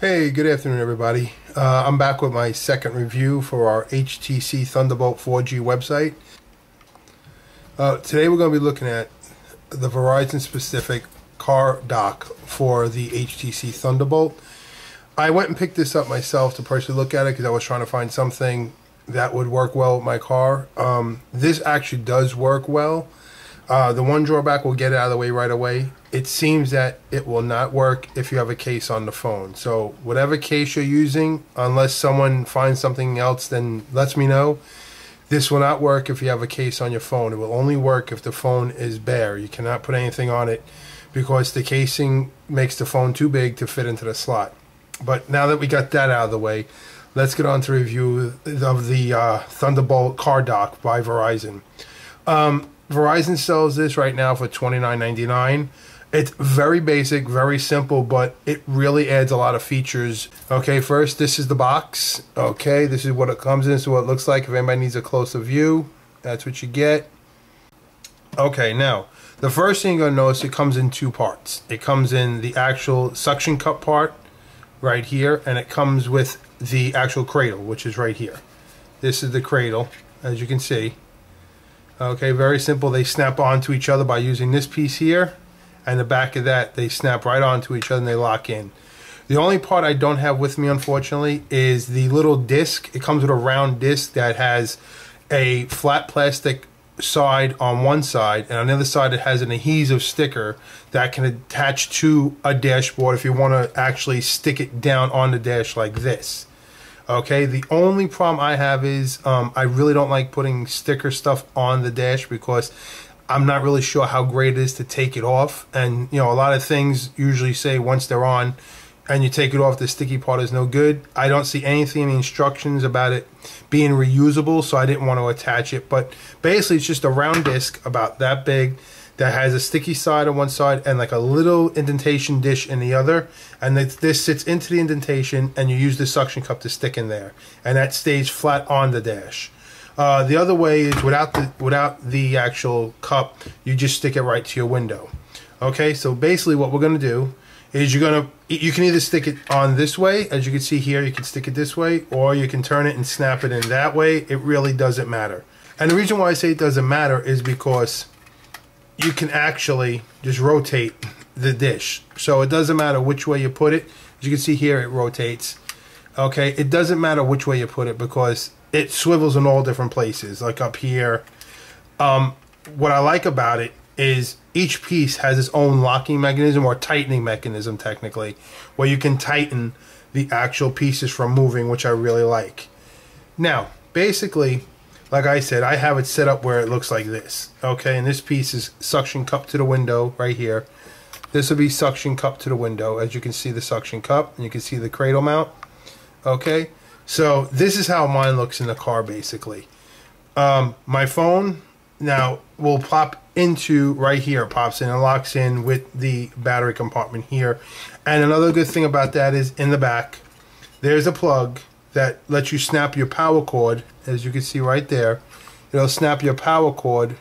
Hey, good afternoon, everybody. I'm back with my second review for our HTC Thunderbolt 4G website. Today we're going to be looking at the Verizon specific car dock for the HTC Thunderbolt. I went and picked this up myself to personally look at it because I was trying to find something that would work well with my car. This actually does work well. The one drawback, we'll get it out of the way right away. It seems that it will not work if you have a case on the phone. So whatever case you're using, unless someone finds something else, then lets me know. This will not work if you have a case on your phone. It will only work if the phone is bare. You cannot put anything on it because the casing makes the phone too big to fit into the slot. But now that we got that out of the way, let's get on to review of the Thunderbolt car dock by Verizon. Verizon sells this right now for $29.99. It's very basic, very simple, but it really adds a lot of features. Okay, first, this is the box. Okay, this is what it comes in. This is what it looks like. If anybody needs a closer view, that's what you get. Okay, now, the first thing you're going to notice, it comes in two parts. It comes in the actual suction cup part right here, and it comes with the actual cradle, which is right here. This is the cradle, as you can see. Okay, very simple. They snap onto each other by using this piece here, and the back of that, they snap right onto each other and they lock in. The only part I don't have with me, unfortunately, is the little disc. It comes with a round disc that has a flat plastic side on one side, and on the other side it has an adhesive sticker that can attach to a dashboard if you want to actually stick it down on the dash like this. Okay, the only problem I have is I really don't like putting sticker stuff on the dash because I'm not really sure how great it is to take it off. And, you know, a lot of things usually say once they're on and you take it off, the sticky part is no good. I don't see anything in the instructions about it being reusable, so I didn't want to attach it. But basically, it's just a round disc about that big that has a sticky side on one side and like a little indentation dish in the other, and this sits into the indentation and you use the suction cup to stick in there, and that stays flat on the dash. The other way is without the actual cup, you just stick it right to your window. Okay, so basically what we're going to do is you can either stick it on this way, as you can see here, you can stick it this way, or you can turn it and snap it in that way. It really doesn't matter. And the reason why I say it doesn't matter is because you can actually just rotate the dish. So it doesn't matter which way you put it. As you can see here, it rotates. Okay, it doesn't matter which way you put it because it swivels in all different places, like up here. What I like about it is each piece has its own locking mechanism, or tightening mechanism technically, where you can tighten the actual pieces from moving, which I really like. Now, basically, like I said, I have it set up where it looks like this. Okay, and this piece is suction cup to the window right here. This will be suction cup to the window. As you can see, the suction cup, and you can see the cradle mount. Okay, so this is how mine looks in the car, basically. My phone now will pop into right here. It pops in and locks in with the battery compartment here. And another good thing about that is in the back, there's a plug that lets you snap your power cord. As you can see right there, it'll snap your power cord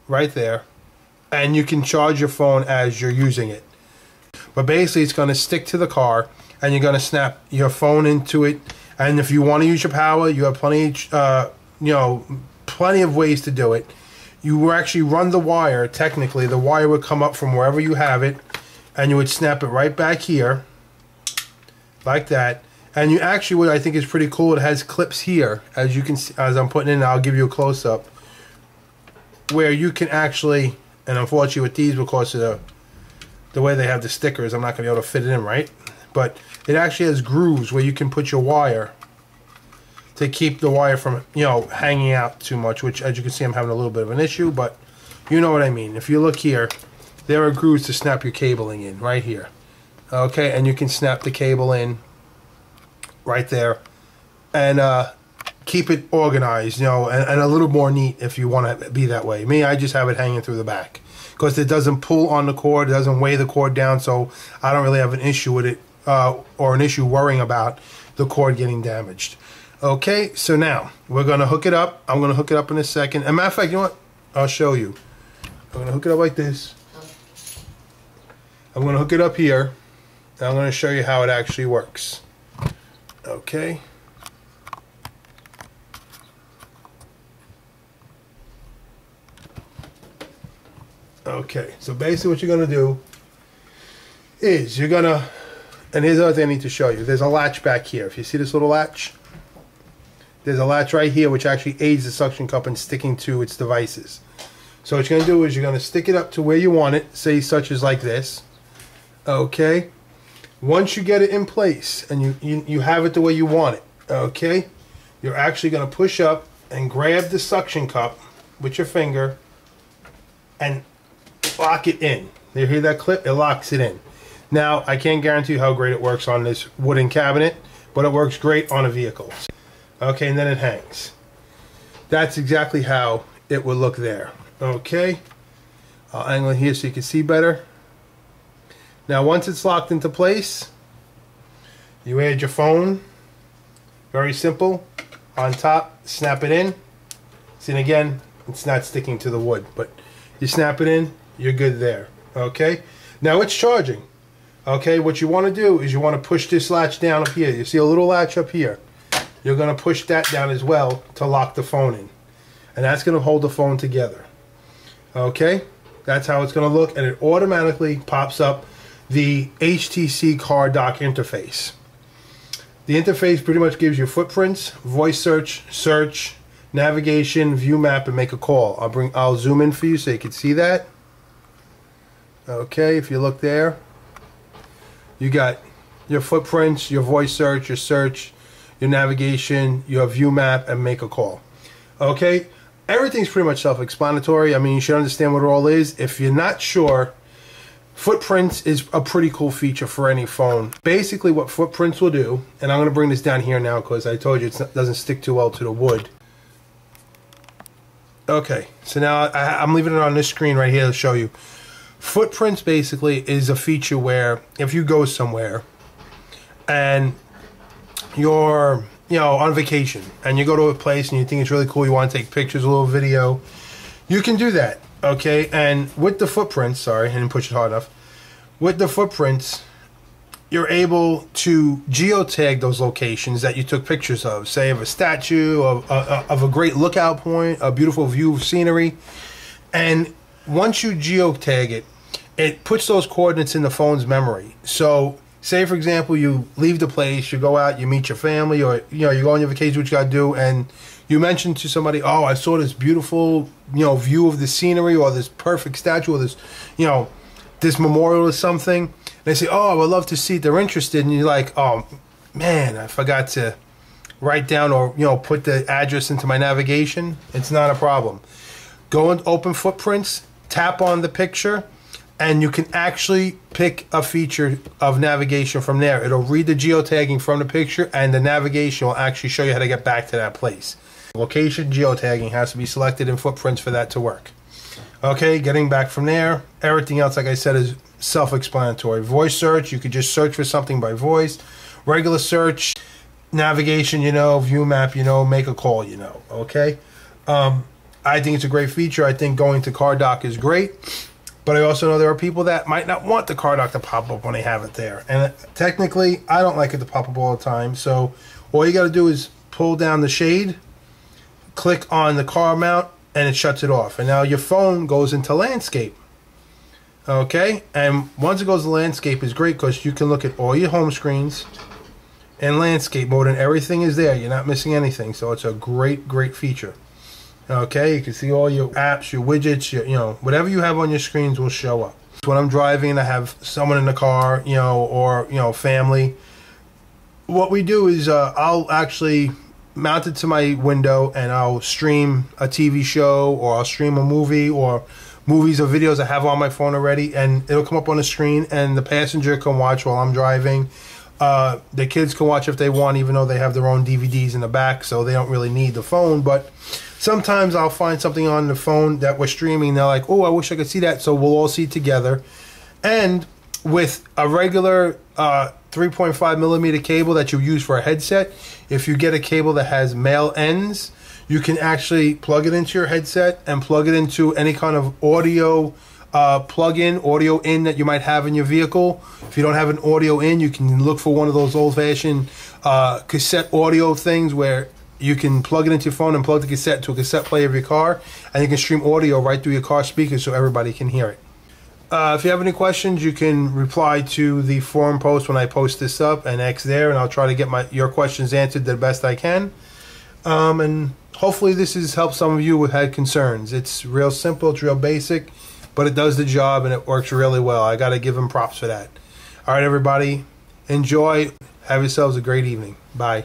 right there, and you can charge your phone as you're using it. But basically, it's going to stick to the car, and you're going to snap your phone into it. And if you want to use your power, you have plenty of ways to do it. You will actually run the wire. Technically, the wire would come up from wherever you have it, and you would snap it right back here, like that. And you actually, what I think is pretty cool, it has clips here, as you can see, as I'm putting in, I'll give you a close-up, where you can actually, and unfortunately with these, because of the way they have the stickers, I'm not going to be able to fit it in right, but it actually has grooves where you can put your wire to keep the wire from, hanging out too much, which, as you can see, I'm having a little bit of an issue, but you know what I mean. If you look here, there are grooves to snap your cabling in, right here. Okay, and you can snap the cable in right there, and keep it organized, and a little more neat if you want to be that way. Me, I just have it hanging through the back because it doesn't pull on the cord, it doesn't weigh the cord down, so I don't really have an issue with it, or an issue worrying about the cord getting damaged. Okay, so now we're going to hook it up. I'm going to hook it up in a second. As a matter of fact, you know what? I'll show you. I'm going to hook it up like this. I'm going to hook it up here. And I'm going to show you how it actually works. Okay. Okay, so basically what you're going to do is you're going to, and here's the other thing I need to show you. There's a latch back here. If you see this little latch, there's a latch right here which actually aids the suction cup in sticking to its devices. So what you're going to do is you're going to stick it up to where you want it, say such as like this. Okay. Once you get it in place and you have it the way you want it, okay, you're actually going to push up and grab the suction cup with your finger and lock it in. You hear that clip? It locks it in. Now, I can't guarantee you how great it works on this wooden cabinet, but it works great on a vehicle. Okay, and then it hangs. That's exactly how it would look there. Okay, I'll angle it here so you can see better. Now, once it's locked into place, you add your phone. Very simple. On top, snap it in. See, and again, it's not sticking to the wood, but you snap it in, you're good there. Okay, now it's charging. Okay, what you want to do is you want to push this latch down up here. You see a little latch up here. You're going to push that down as well to lock the phone in. And that's going to hold the phone together. Okay, that's how it's going to look, and it automatically pops up the HTC car dock interface. The interface pretty much gives you footprints, voice search, navigation, view map, and make a call. I'll zoom in for you so you can see that. Okay, if you look there, you got your footprints, your voice search, your navigation, your view map, and make a call. Okay, everything's pretty much self-explanatory. I mean, you should understand what it all is. If you're not sure, footprints is a pretty cool feature for any phone. Basically, what footprints will do, and I'm going to bring this down here now because I told you it doesn't stick too well to the wood. Okay, so now I'm leaving it on this screen right here to show you. Footprints basically is a feature where if you go somewhere and you're on vacation and you go to a place and you think it's really cool, you want to take pictures, a little video, you can do that. Okay, and with the footprints, sorry, I didn't push it hard enough. With the footprints, you're able to geotag those locations that you took pictures of, say of a statue, of a great lookout point, a beautiful view of scenery. And once you geotag it, it puts those coordinates in the phone's memory. So say, for example, you leave the place, you go out, you meet your family, or you go on your vacation, what you got to do, and you mention to somebody, oh, I saw this beautiful, view of the scenery, or this perfect statue, or this, this memorial or something. And they say, oh, I would love to see it. They're interested, and you're like, oh, man, I forgot to write down or, put the address into my navigation. It's not a problem. Go and open Footprints, tap on the picture, and you can actually pick a feature of navigation from there. It'll read the geotagging from the picture, and the navigation will actually show you how to get back to that place. Location geotagging has to be selected in Footprints for that to work. Okay, getting back from there, everything else, like I said, is self-explanatory. Voice search, you could just search for something by voice. Regular search, navigation, view map, make a call, okay? I think it's a great feature. I think going to car dock is great. But I also know there are people that might not want the car dock to pop up when they have it there. And technically, I don't like it to pop up all the time. So all you got to do is pull down the shade, click on the car mount, and it shuts it off. And now your phone goes into landscape. Okay? And once it goes to landscape, it's great because you can look at all your home screens in landscape mode, and everything is there. You're not missing anything. So it's a great, great feature. Okay, you can see all your apps, your widgets, your, whatever you have on your screens will show up. When I'm driving and I have someone in the car, or family, what we do is I'll actually mount it to my window and I'll stream a TV show, or I'll stream a movie, or movies or videos I have on my phone already, and it'll come up on the screen and the passenger can watch while I'm driving. The kids can watch if they want, even though they have their own DVDs in the back, so they don't really need the phone. But sometimes I'll find something on the phone that we're streaming, and they're like, oh, I wish I could see that, so we'll all see it together. And with a regular 3.5 millimeter cable that you use for a headset, if you get a cable that has male ends, you can actually plug it into your headset and plug it into any kind of audio plug-in, audio in that you might have in your vehicle. If you don't have an audio in, you can look for one of those old-fashioned cassette audio things where you can plug it into your phone and plug the cassette to a cassette player of your car, and you can stream audio right through your car speakers so everybody can hear it. If you have any questions, you can reply to the forum post when I post this up and X there, and I'll try to get your questions answered the best I can. And hopefully this has helped some of you who had concerns. It's real simple, it's real basic, but it does the job and it works really well. I got to give them props for that. All right, everybody, enjoy. Have yourselves a great evening. Bye.